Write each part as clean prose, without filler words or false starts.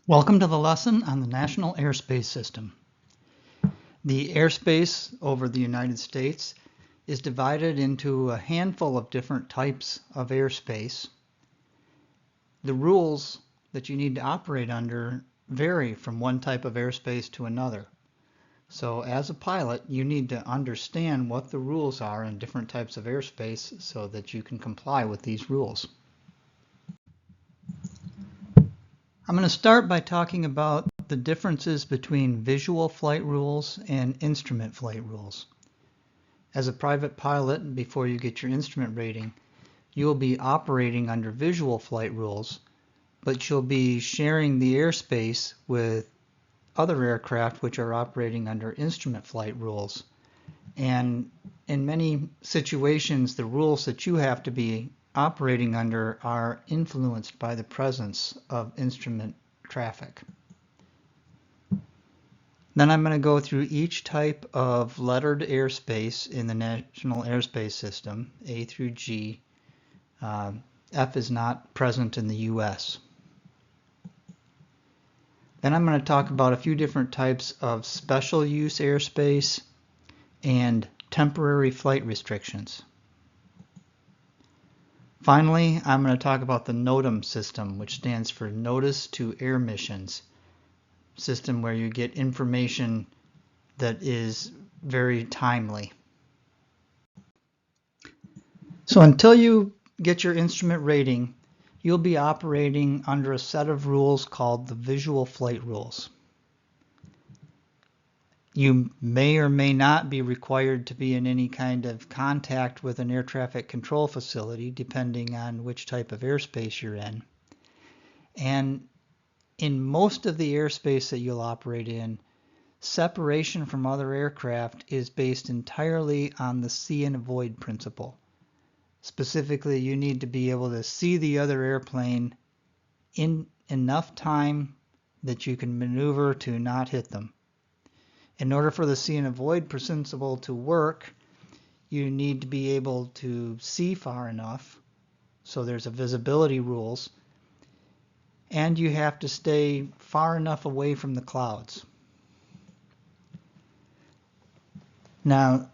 Welcome to the lesson on the National Airspace System. The airspace over the United States is divided into a handful of different types of airspace. The rules that you need to operate under vary from one type of airspace to another. So as a pilot, you need to understand what the rules are in different types of airspace so that you can comply with these rules. I'm going to start by talking about the differences between visual flight rules and instrument flight rules. As a private pilot, before you get your instrument rating, you will be operating under visual flight rules, but you'll be sharing the airspace with other aircraft which are operating under instrument flight rules. And in many situations, the rules that you have to be operating under are influenced by the presence of instrument traffic. Then I'm going to go through each type of lettered airspace in the National Airspace System, A through G. F is not present in the US. Then I'm going to talk about a few different types of special use airspace and temporary flight restrictions. Finally, I'm going to talk about the NOTAM system, which stands for Notice to Air Missions system, where you get information that is very timely. So until you get your instrument rating, you'll be operating under a set of rules called the visual flight rules. You may or may not be required to be in any kind of contact with an air traffic control facility, depending on which type of airspace you're in. And in most of the airspace that you'll operate in, separation from other aircraft is based entirely on the see and avoid principle. Specifically, you need to be able to see the other airplane in enough time that you can maneuver to not hit them. In order for the see and avoid principle to work, you need to be able to see far enough, so there's a visibility rules, and you have to stay far enough away from the clouds. Now,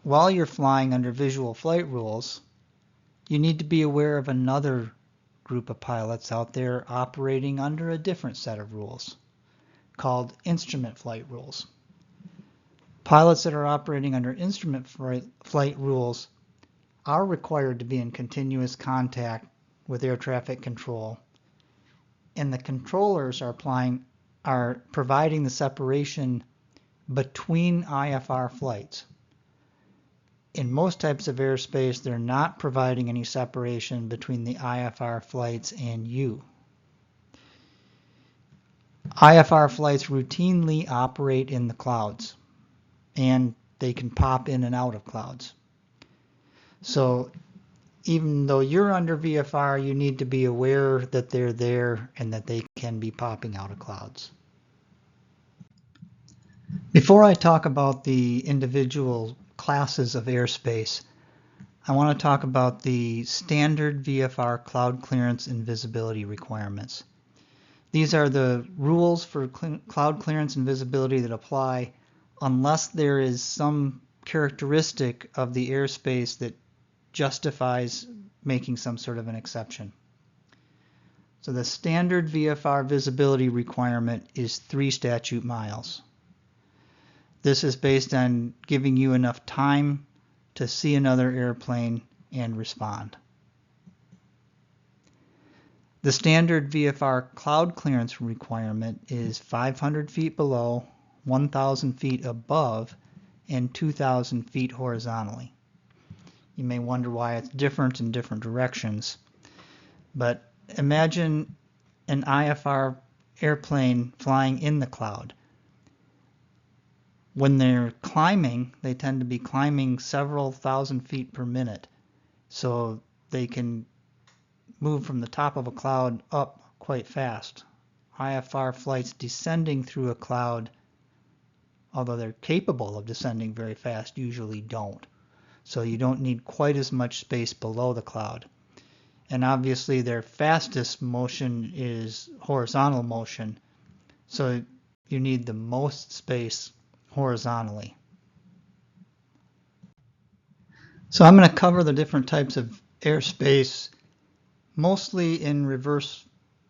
while you're flying under visual flight rules, you need to be aware of another group of pilots out there operating under a different set of rules called instrument flight rules. Pilots that are operating under instrument flight rules are required to be in continuous contact with air traffic control, and the controllers are providing the separation between IFR flights. In most types of airspace, they're not providing any separation between the IFR flights and you. IFR flights routinely operate in the clouds, and they can pop in and out of clouds. So even though you're under VFR, you need to be aware that they're there and that they can be popping out of clouds. Before I talk about the individual classes of airspace, I want to talk about the standard VFR cloud clearance and visibility requirements. These are the rules for cloud clearance and visibility that apply unless there is some characteristic of the airspace that justifies making some sort of an exception. So the standard VFR visibility requirement is 3 statute miles. This is based on giving you enough time to see another airplane and respond. The standard VFR cloud clearance requirement is 500 feet below, 1,000 feet above, and 2,000 feet horizontally. You may wonder why it's different in different directions, but imagine an IFR airplane flying in the cloud. When they're climbing, they tend to be climbing several thousand feet per minute, so they can move from the top of a cloud up quite fast. IFR flights descending through a cloud, although they're capable of descending very fast, usually don't. So you don't need quite as much space below the cloud. And obviously their fastest motion is horizontal motion, So you need the most space horizontally. So I'm going to cover the different types of airspace mostly in reverse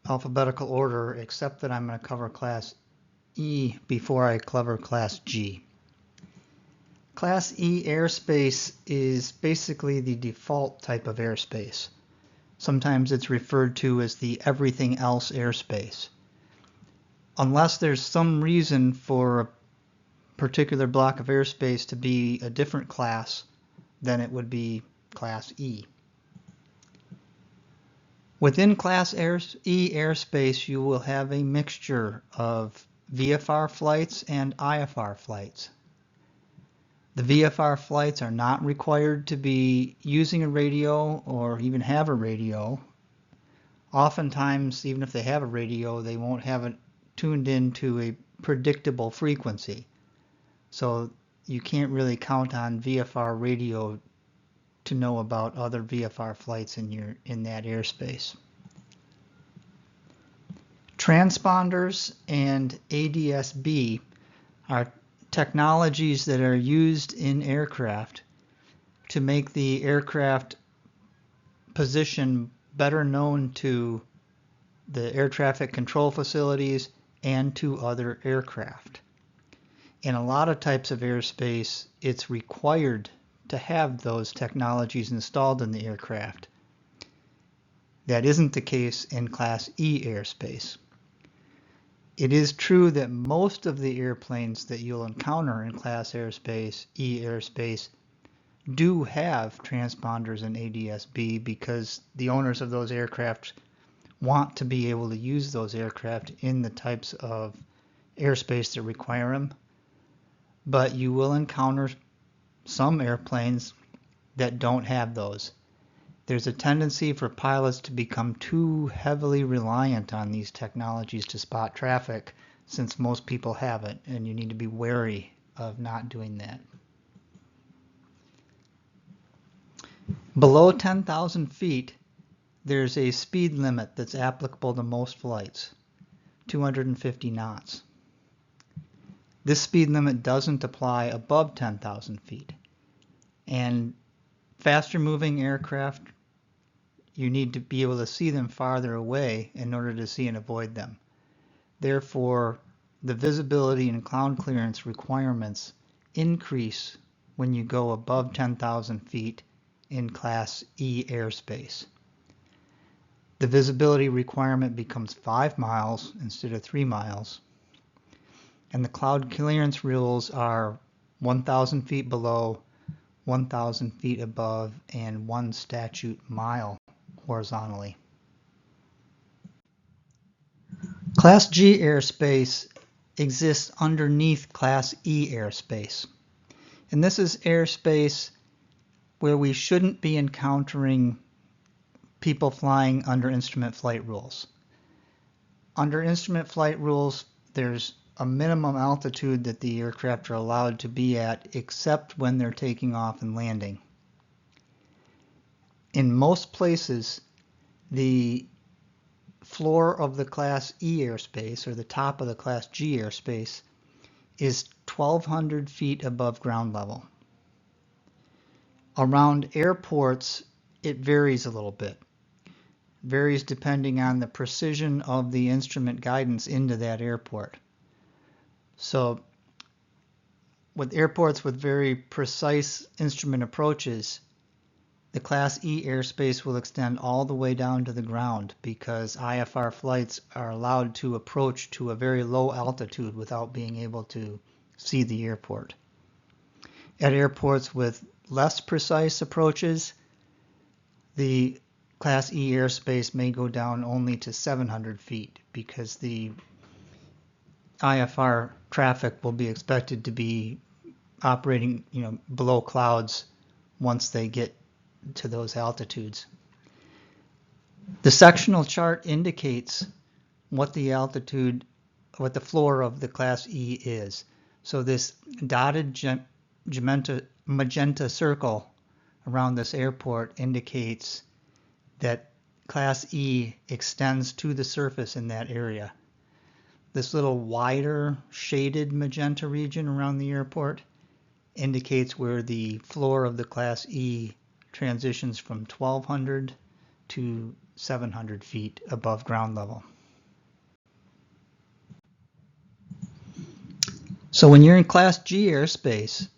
alphabetical order, except that I'm going to cover Class E before I cover Class G. Class E airspace is basically the default type of airspace. Sometimes it's referred to as the everything else airspace. Unless there's some reason for a particular block of airspace to be a different class, then it would be Class E. Within Class E airspace, you will have a mixture of VFR flights and IFR flights. The VFR flights are not required to be using a radio or even have a radio. Oftentimes, even if they have a radio, they won't have it tuned into a predictable frequency. So you can't really count on VFR radio to know about other VFR flights in that airspace. Transponders and ADS-B are technologies that are used in aircraft to make the aircraft position better known to the air traffic control facilities and to other aircraft. In a lot of types of airspace, it's required to have those technologies installed in the aircraft. That isn't the case in Class E airspace. It is true that most of the airplanes that you'll encounter in Class airspace, E airspace, do have transponders and ADS-B because the owners of those aircraft want to be able to use those aircraft in the types of airspace that require them. But you will encounter some airplanes that don't have those. There's a tendency for pilots to become too heavily reliant on these technologies to spot traffic, since most people have it, and you need to be wary of not doing that. Below 10,000 feet, there's a speed limit that's applicable to most flights, 250 knots. This speed limit doesn't apply above 10,000 feet. And faster moving aircraft, you need to be able to see them farther away in order to see and avoid them. Therefore, the visibility and cloud clearance requirements increase when you go above 10,000 feet in Class E airspace. The visibility requirement becomes 5 miles instead of 3 miles. And the cloud clearance rules are 1,000 feet below, 1,000 feet above, and 1 statute mile horizontally. Class G airspace exists underneath Class E airspace. And this is airspace where we shouldn't be encountering people flying under instrument flight rules. Under instrument flight rules, there's a minimum altitude that the aircraft are allowed to be at, except when they're taking off and landing. In most places, the floor of the Class E airspace, or the top of the Class G airspace, is 1,200 feet above ground level. Around airports, it varies a little bit. It varies depending on the precision of the instrument guidance into that airport. So with airports with very precise instrument approaches, the Class E airspace will extend all the way down to the ground because IFR flights are allowed to approach to a very low altitude without being able to see the airport. At airports with less precise approaches, the Class E airspace may go down only to 700 feet because the IFR traffic will be expected to be operating, below clouds once they get to those altitudes. The sectional chart indicates what the altitude, what the floor of the Class E is. So this dotted magenta circle around this airport indicates that Class E extends to the surface in that area. This little wider shaded magenta region around the airport indicates where the floor of the Class E transitions from 1,200 to 700 feet above ground level. So when you're in Class G airspace,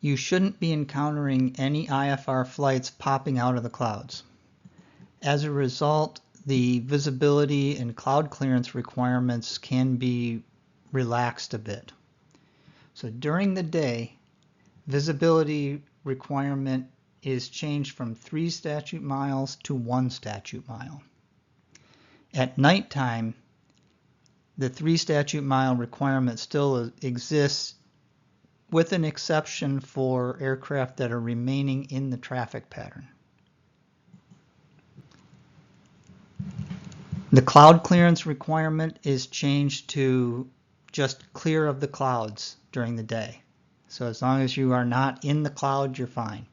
you shouldn't be encountering any IFR flights popping out of the clouds. As a result, the visibility and cloud clearance requirements can be relaxed a bit. So during the day, visibility requirement is changed from 3 statute miles to 1 statute mile. At nighttime, the 3 statute mile requirement still exists, with an exception for aircraft that are remaining in the traffic pattern. The cloud clearance requirement is changed to just clear of the clouds during the day. So as long as you are not in the cloud, you're fine.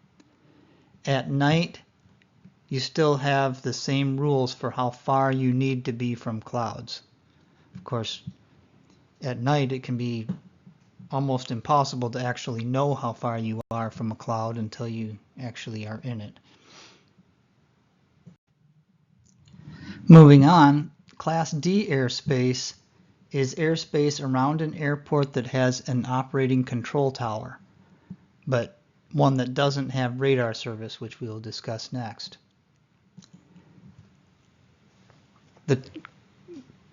At night, you still have the same rules for how far you need to be from clouds. Of course, at night it can be almost impossible to actually know how far you are from a cloud until you actually are in it. Moving on, Class D airspace is airspace around an airport that has an operating control tower, but one that doesn't have radar service, which we will discuss next. The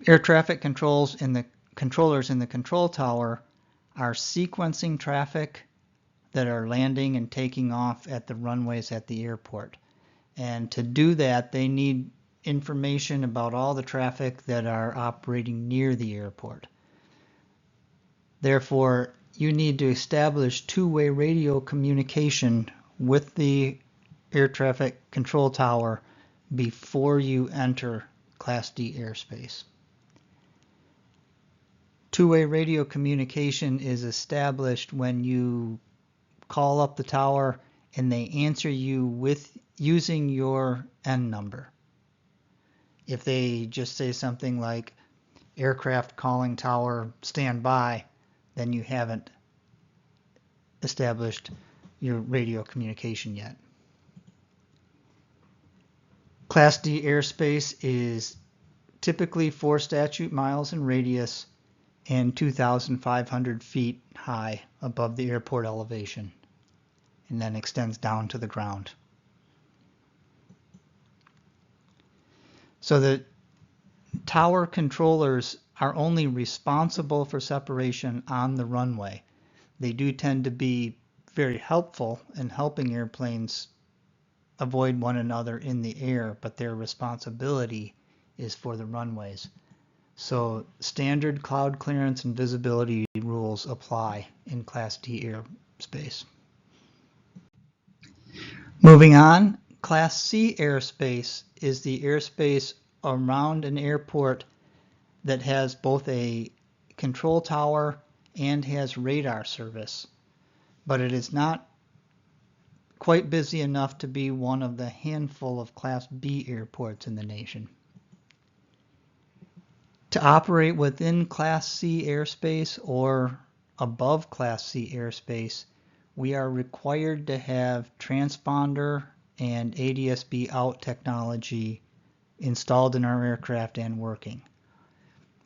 air traffic controllers in the control tower are sequencing traffic that are landing and taking off at the runways at the airport. And to do that, they need information about all the traffic that are operating near the airport. Therefore, you need to establish two-way radio communication with the air traffic control tower before you enter Class D airspace. Two-way radio communication is established when you call up the tower and they answer you with using your N number. If they just say something like aircraft calling tower stand by, then you haven't established your radio communication yet. Class D airspace is typically 4 statute miles in radius and 2,500 feet high above the airport elevation, and then extends down to the ground. So the tower controllers are only responsible for separation on the runway. They do tend to be very helpful in helping airplanes avoid one another in the air, but their responsibility is for the runways. So standard cloud clearance and visibility rules apply in Class D airspace. Moving on, Class C airspace is the airspace around an airport that has both a control tower and has radar service, but it is not quite busy enough to be one of the handful of Class B airports in the nation. To operate within Class C airspace or above Class C airspace, we are required to have transponder and ADS-B out technology installed in our aircraft and working.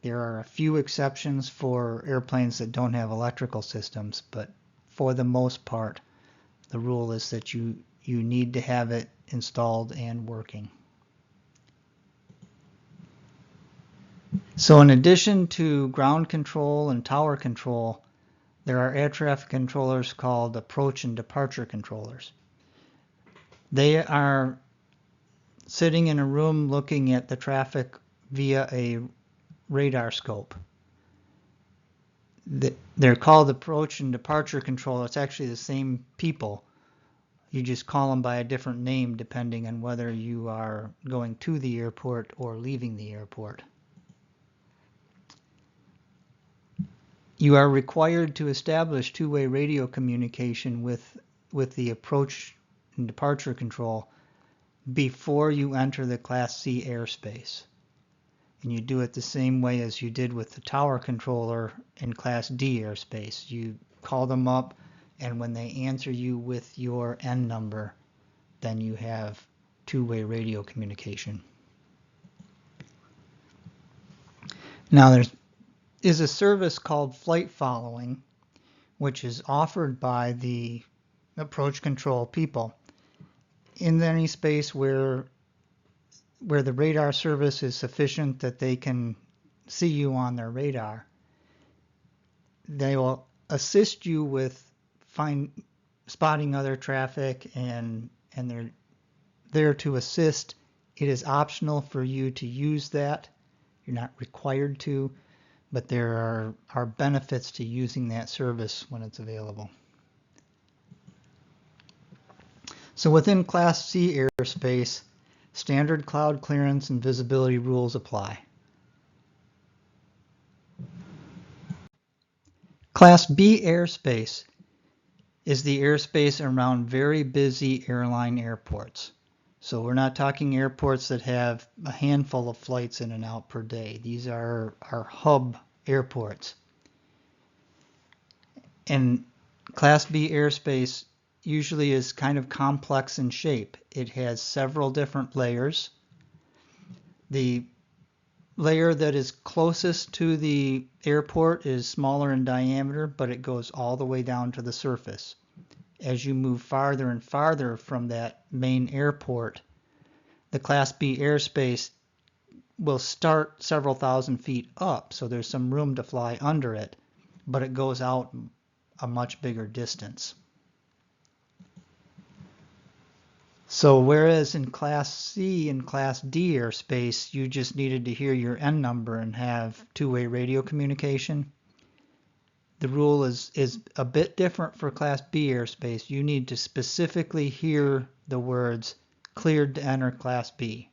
There are a few exceptions for airplanes that don't have electrical systems, but for the most part, the rule is that you need to have it installed and working. So in addition to ground control and tower control, there are air traffic controllers called approach and departure controllers. They are sitting in a room looking at the traffic via a radar scope. They're called approach and departure controller. It's actually the same people. You just call them by a different name depending on whether you are going to the airport or leaving the airport. You are required to establish two-way radio communication with the approach and departure control before you enter the Class C airspace. and you do it the same way as you did with the tower controller in Class D airspace. You call them up, and when they answer you with your N number, then you have two-way radio communication. Now there is a service called flight following, which is offered by the approach control people. In any space where the radar service is sufficient that they can see you on their radar, they will assist you with spotting other traffic, and they're there to assist. It is optional for you to use that. You're not required to, but there are benefits to using that service when it's available. So within Class C airspace, standard cloud clearance and visibility rules apply. Class B airspace is the airspace around very busy airline airports. So we're not talking airports that have a handful of flights in and out per day. These are our hub airports. And Class B airspace usually is kind of complex in shape. It has several different layers. The layer that is closest to the airport is smaller in diameter, but it goes all the way down to the surface. As you move farther and farther from that main airport, the Class B airspace will start several thousand feet up, so there's some room to fly under it, but it goes out a much bigger distance. So whereas in Class C and Class D airspace, you just needed to hear your N number and have two-way radio communication, the rule is a bit different for Class B airspace. You need to specifically hear the words cleared to enter Class B.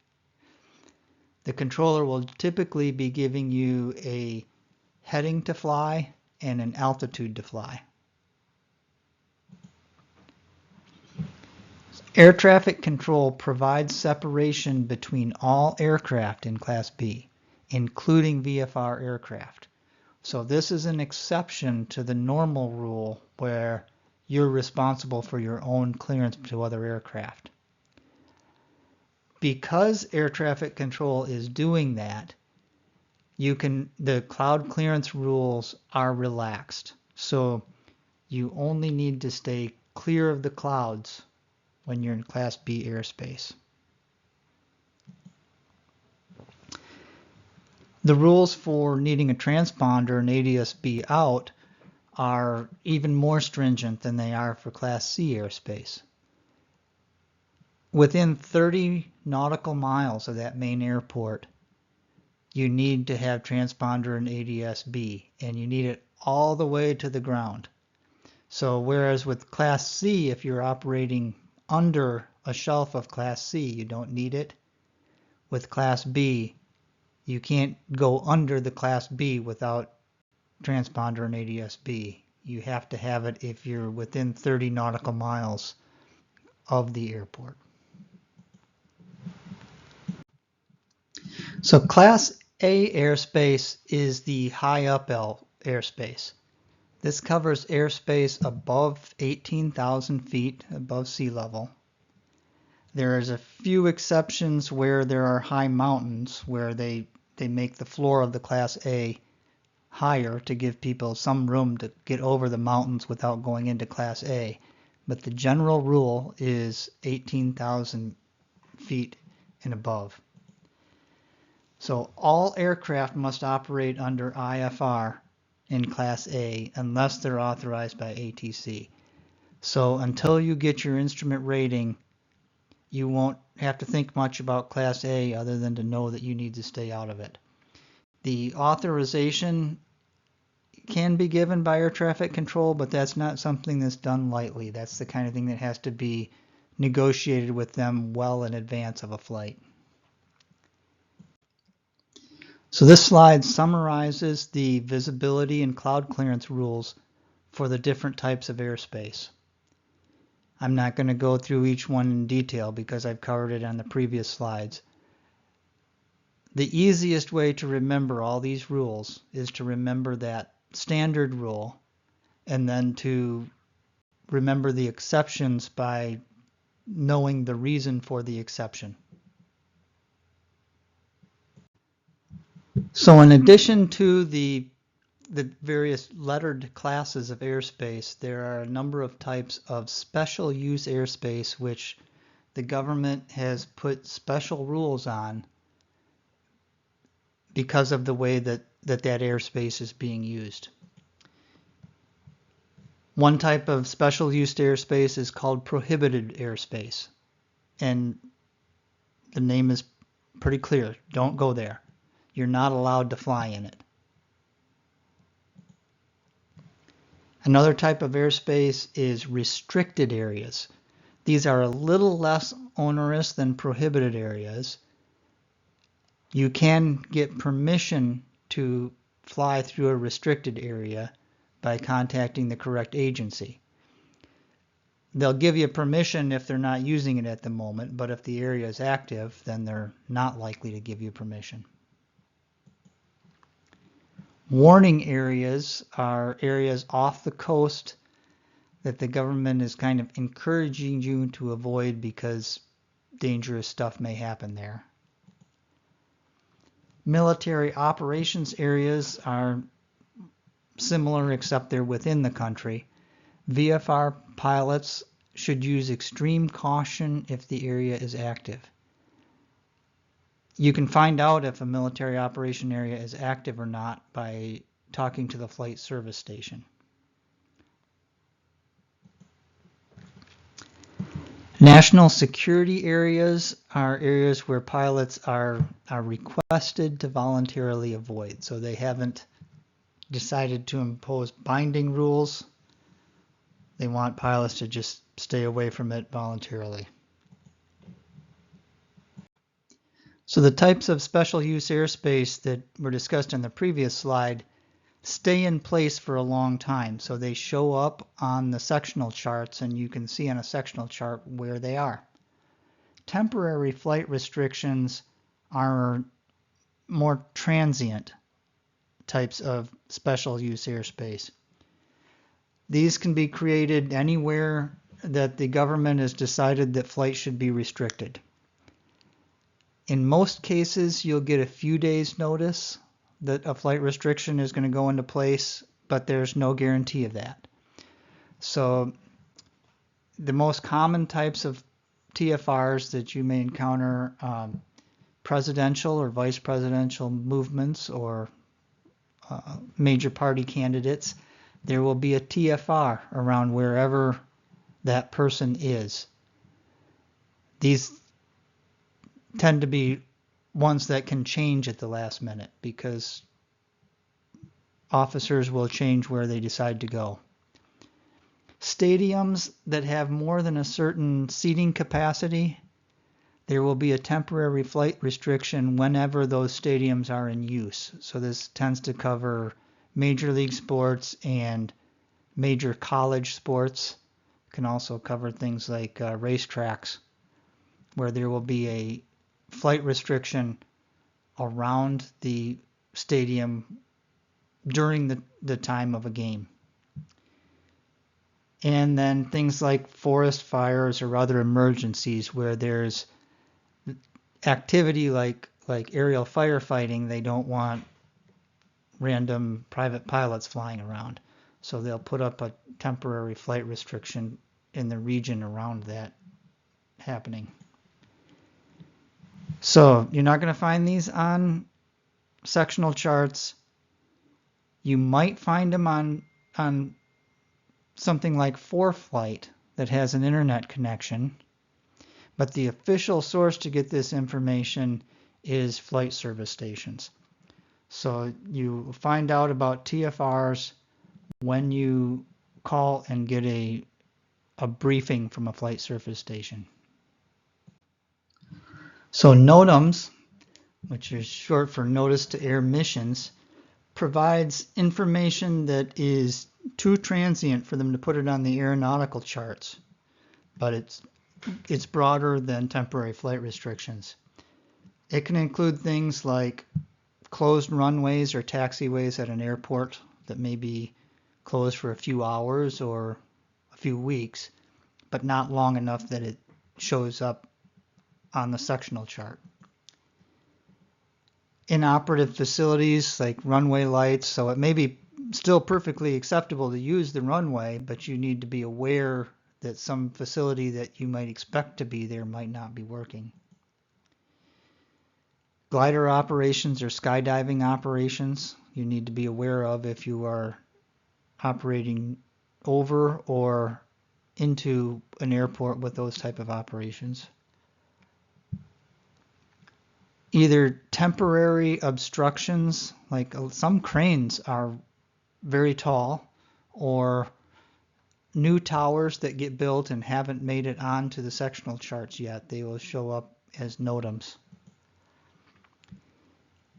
The controller will typically be giving you a heading to fly and an altitude to fly. Air traffic control provides separation between all aircraft in Class B, including VFR aircraft. So this is an exception to the normal rule where you're responsible for your own clearance to other aircraft. Because air traffic control is doing that, the cloud clearance rules are relaxed. So you only need to stay clear of the clouds when you're in Class B airspace. The rules for needing a transponder and ADS-B out are even more stringent than they are for Class C airspace. Within 30 nautical miles of that main airport, you need to have transponder and ADS-B, and you need it all the way to the ground. So whereas with Class C, if you're operating under a shelf of Class C, you don't need it. With Class B, you can't go under the Class B without transponder and ADS-B. You have to have it if you're within 30 nautical miles of the airport. So Class A airspace is the high up airspace. This covers airspace above 18,000 feet above sea level. There is a few exceptions where there are high mountains where they make the floor of the Class A higher to give people some room to get over the mountains without going into Class A. But the general rule is 18,000 feet and above. So all aircraft must operate under IFR in Class A unless they're authorized by ATC. So until you get your instrument rating, you won't have to think much about Class A other than to know that you need to stay out of it. The authorization can be given by air traffic control, but that's not something that's done lightly. That's the kind of thing that has to be negotiated with them well in advance of a flight. So this slide summarizes the visibility and cloud clearance rules for the different types of airspace. I'm not going to go through each one in detail because I've covered it on the previous slides. The easiest way to remember all these rules is to remember that standard rule and then to remember the exceptions by knowing the reason for the exception. So in addition to the various lettered classes of airspace, there are a number of types of special use airspace which the government has put special rules on because of the way that airspace is being used. One type of special use airspace is called prohibited airspace, and the name is pretty clear. Don't go there. You're not allowed to fly in it. Another type of airspace is restricted areas. These are a little less onerous than prohibited areas. You can get permission to fly through a restricted area by contacting the correct agency. They'll give you permission if they're not using it at the moment, but if the area is active, then they're not likely to give you permission. Warning areas are areas off the coast that the government is kind of encouraging you to avoid because dangerous stuff may happen there. Military operations areas are similar except they're within the country. VFR pilots should use extreme caution if the area is active. You can find out if a military operation area is active or not by talking to the flight service station. National security areas are areas where pilots are requested to voluntarily avoid. So they haven't decided to impose binding rules. They want pilots to just stay away from it voluntarily. So the types of special use airspace that were discussed in the previous slide stay in place for a long time. So they show up on the sectional charts, and you can see on a sectional chart where they are. Temporary flight restrictions are more transient types of special use airspace. These can be created anywhere that the government has decided that flight should be restricted. In most cases, you'll get a few days notice that a flight restriction is going to go into place, but there's no guarantee of that. So the most common types of TFRs that you may encounter, presidential or vice presidential movements or major party candidates, there will be a TFR around wherever that person is. These tend to be ones that can change at the last minute because officers will change where they decide to go. Stadiums that have more than a certain seating capacity, there will be a temporary flight restriction whenever those stadiums are in use. So this tends to cover major league sports and major college sports. It can also cover things like racetracks, where there will be a flight restriction around the stadium during the time of a game. And then things like forest fires or other emergencies where there's activity like aerial firefighting, they don't want random private pilots flying around. So they'll put up a temporary flight restriction in the region around that happening. So you're not going to find these on sectional charts. You might find them on something like ForeFlight that has an internet connection, but the official source to get this information is flight service stations. So you find out about TFRs when you call and get a briefing from a flight service station. So NOTAMs, which is short for Notice to Air Missions, provides information that is too transient for them to put it on the aeronautical charts, but it's broader than temporary flight restrictions. It can include things like closed runways or taxiways at an airport that may be closed for a few hours or a few weeks, but not long enough that it shows up on the sectional chart. Inoperative facilities like runway lights, so it may be still perfectly acceptable to use the runway, but you need to be aware that some facility that you might expect to be there might not be working. Glider operations or skydiving operations, you need to be aware of if you are operating over or into an airport with those type of operations. Either temporary obstructions, like some cranes are very tall, or new towers that get built and haven't made it onto the sectional charts yet. They will show up as NOTAMs.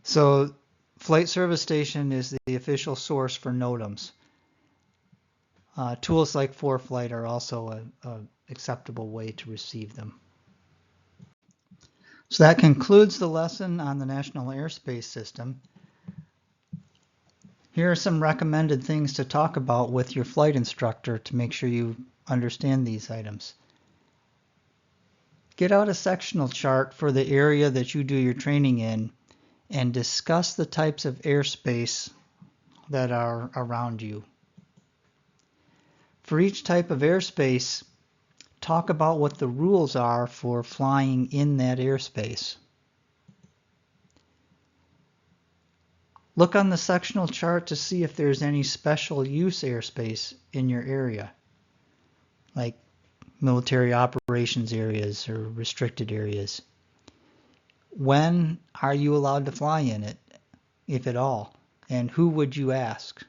So Flight Service Station is the official source for NOTAMs. Tools like ForeFlight are also an acceptable way to receive them. So that concludes the lesson on the National Airspace System. Here are some recommended things to talk about with your flight instructor to make sure you understand these items. Get out a sectional chart for the area that you do your training in and discuss the types of airspace that are around you. For each type of airspace, talk about what the rules are for flying in that airspace. Look on the sectional chart to see if there's any special use airspace in your area, like military operations areas or restricted areas. When are you allowed to fly in it, if at all? And who would you ask?